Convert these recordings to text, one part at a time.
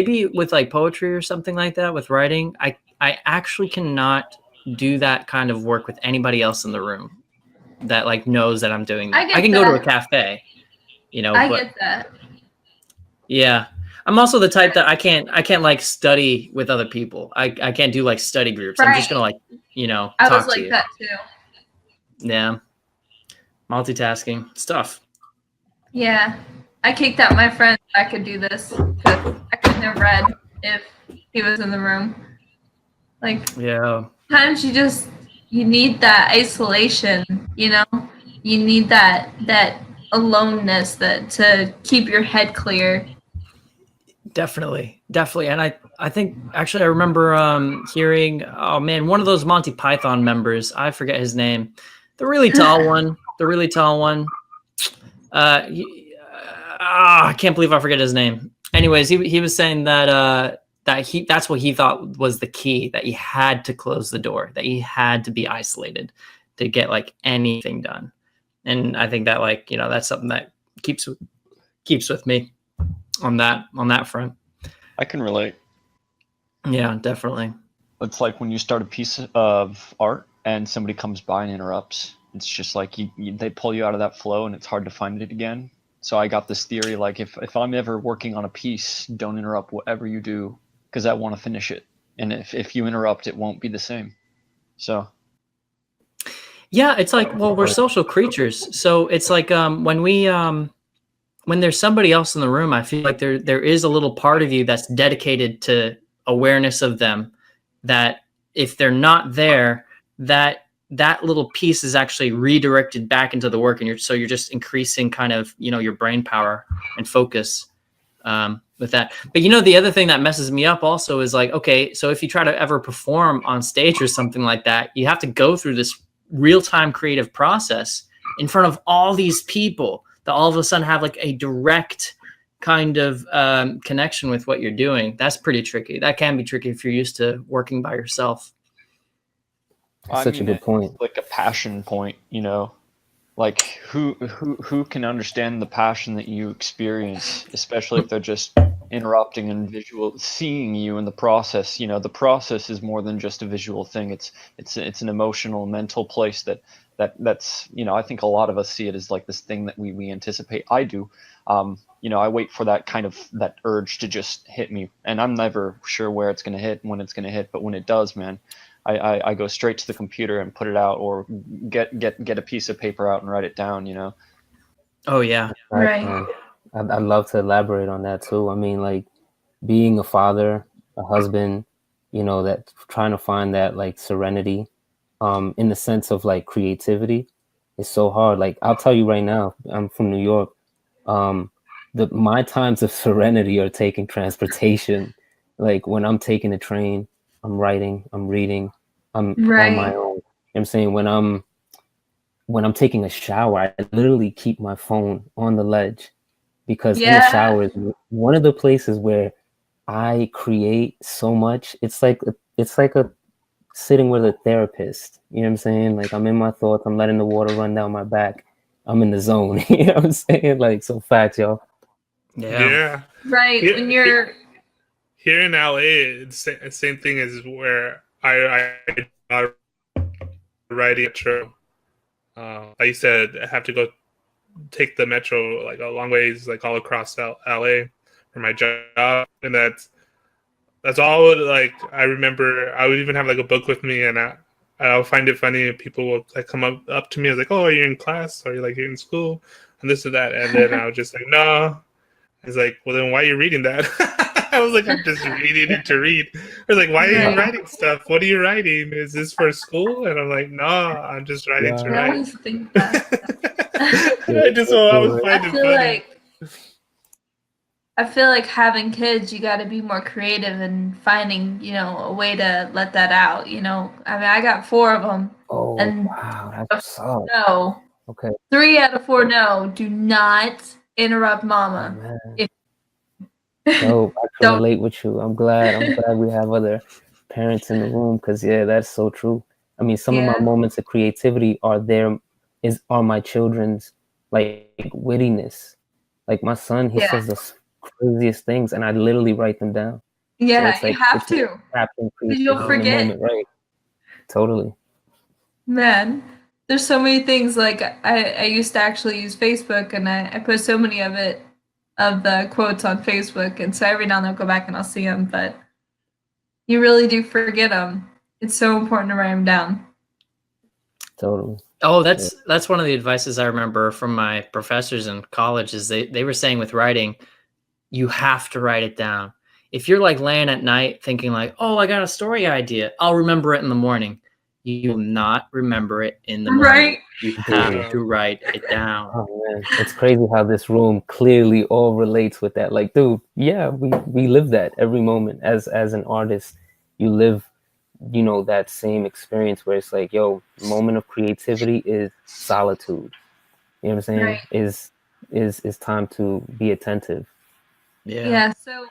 maybe with like poetry or something like that, with writing, I actually cannot do that kind of work with anybody else in the room that like knows that I'm doing that. I can go to a cafe, I but get that. yeah. I'm also the type that I can't like study with other people. I can't do like study groups. I'm just gonna like, I was talk to like you. that too. Yeah. Multitasking stuff. Yeah. I kicked out my friend. I could do this because I couldn't have read if he was in the room. Like, yeah. Sometimes you need that isolation, you need that aloneness to keep your head clear. Definitely. And I think actually I remember hearing, oh man, one of those Monty Python members, I forget his name, the really tall one. I can't believe I forget his name. Anyways, he was saying that that's what he thought was the key, that he had to close the door, that he had to be isolated to get like anything done. And I think that like, that's something that keeps with me on that front. I can relate. Yeah, definitely. It's like when you start a piece of art and somebody comes by and interrupts. It's just like they pull you out of that flow and it's hard to find it again. So I got this theory, like if I'm ever working on a piece, don't interrupt whatever you do, because I want to finish it. And if you interrupt, it won't be the same. So yeah, it's like, well, we're social creatures. So it's like when there's somebody else in the room, I feel like there is a little part of you that's dedicated to awareness of them, that if they're not there, that little piece is actually redirected back into the work, and you're just increasing kind of your brain power and focus with that. But the other thing that messes me up also is like, okay, so if you try to ever perform on stage or something like that, you have to go through this real-time creative process in front of all these people that all of a sudden have like a direct kind of connection with what you're doing. That's pretty tricky. That can be tricky if you're used to working by yourself. Such a good point. Like a passion point, like who can understand the passion that you experience, especially if they're just interrupting and seeing you in the process. The process is more than just a visual thing. It's an emotional, mental place that's I think a lot of us see it as like this thing that we anticipate. I do. I wait for that urge to just hit me, and I'm never sure where it's going to hit and when it's going to hit, but when it does, man, I go straight to the computer and put it out, or get a piece of paper out and write it down, Oh yeah. Right. I'd love to elaborate on that too. I mean, like being a father, a husband, that trying to find that like serenity, in the sense of like creativity is so hard. Like I'll tell you right now, I'm from New York. My times of serenity are taking transportation. Like when I'm taking a train, I'm writing, I'm reading, I'm on my own. You know what I'm saying? When I'm taking a shower, I literally keep my phone on the ledge, because in the shower is one of the places where I create so much. It's like a sitting with a therapist. You know what I'm saying? Like I'm in my thoughts, I'm letting the water run down my back. I'm in the zone. You know what I'm saying? Like, so facts, y'all. Yeah. Right. When you're here in LA, it's the same thing as where I riding metro. I used to have to go take the metro like a long ways, like all across LA for my job, and that's all. Like I remember, I would even have like a book with me, and I'll find it funny if people will like come up to me. I was like, "Oh, are you in class? Or are you like you're in school?" And this and that, and then I was just like, "No." He's like, "Well, then why are you reading that?" I was like, "I'm just reading it to read." I was like, "Why are you writing stuff? What are you writing? Is this for school?" And I'm like, "No, I'm just writing to write." I always think that. I was finding funny. I feel like having kids, you got to be more creative and finding, a way to let that out. I mean, I got 4 of them. Oh, and wow, that's so. No. Okay. 3 out of 4 no. Do not interrupt mama. Oh, I can relate with you. I'm glad we have other parents in the room, because that's so true. I mean, some of my moments of creativity are my children's like wittiness. Like my son, he says craziest things, and I literally write them down. Yeah, So it's like you have it's to. capturing You'll creativity in the forget. moment, right? Totally. Man, there's so many things. Like I used to actually use Facebook, and I put so many of the quotes on Facebook, and so every now and then I'll go back and I'll see them, but you really do forget them. It's so important to write them down. Totally. Oh, that's one of the advices I remember from my professors in college is they were saying with writing, you have to write it down. If you're like laying at night thinking like, oh, I got a story idea, I'll remember it in the morning. You will not remember it in the morning. Right? You have Yeah. to write it down. Oh man, it's crazy how this room clearly all relates with that. Like, dude, yeah, we live that every moment as an artist. You live, you know, that same experience where it's like, yo, moment of creativity is solitude. You know what I'm saying? Right. Is time to be attentive. Yeah. So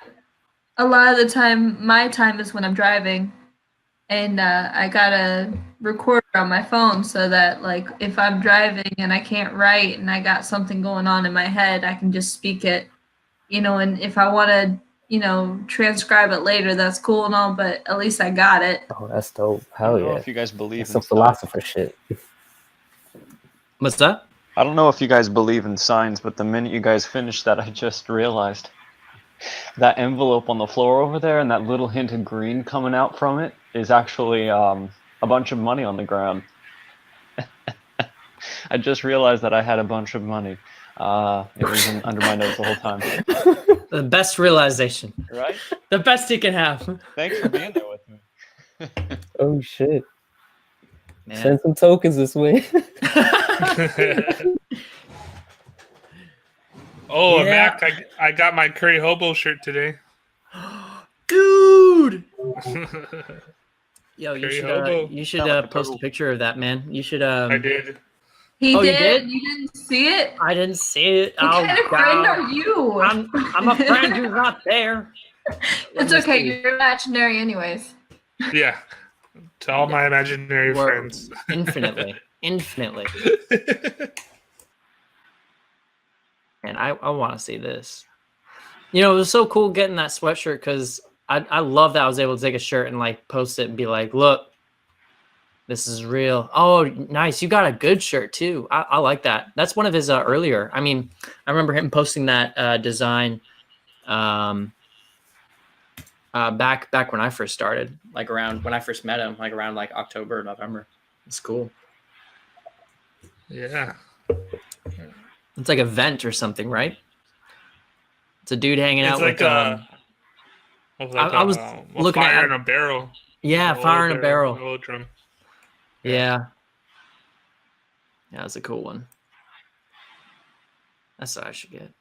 a lot of the time, my time is when I'm driving, and I got a recorder on my phone so that like if I'm driving and I can't write and I got something going on in my head, I can just speak it, and if I want to, transcribe it later, that's cool and all, but at least I got it. Oh, that's dope. I don't Hell know yeah. if you guys believe That's in some science. philosopher shit. What's that? I don't know if you guys believe in signs, but the minute you guys finished that, I just realized that envelope on the floor over there and that little hint of green coming out from it is actually a bunch of money on the ground. I just realized that I had a bunch of money. It was under my nose the whole time. The best realization. Right? The best you can have. Thanks for being there with me. Oh shit. Man. Send some tokens this way. Oh, Yeah. Mac, I got my Curry Hobo shirt today. Dude. Yo, Curry Hobo. you should Sound like a post a turtle. picture of that, man. You should I did. He Oh, you did? did? You didn't see it? I didn't see it. What kind of friend are you? I'm a friend who's not there. It's okay. You're imaginary, anyways. Yeah. To all my imaginary We're friends. infinitely. And I want to see this. It was so cool getting that sweatshirt because I love that I was able to take a shirt and like post it and be like, look, this is real. Oh, nice. You got a good shirt too. I like that. That's one of his earlier. I mean, I remember him posting that design back when I first started, like around when I first met him, like around like October, November. It's cool. Yeah. It's like a vent or something, right? It's a dude hanging It's out like with I was looking fire at in a barrel. yeah, fire in a barrel. Old drum. Yeah, that's a cool one. That's what I should get.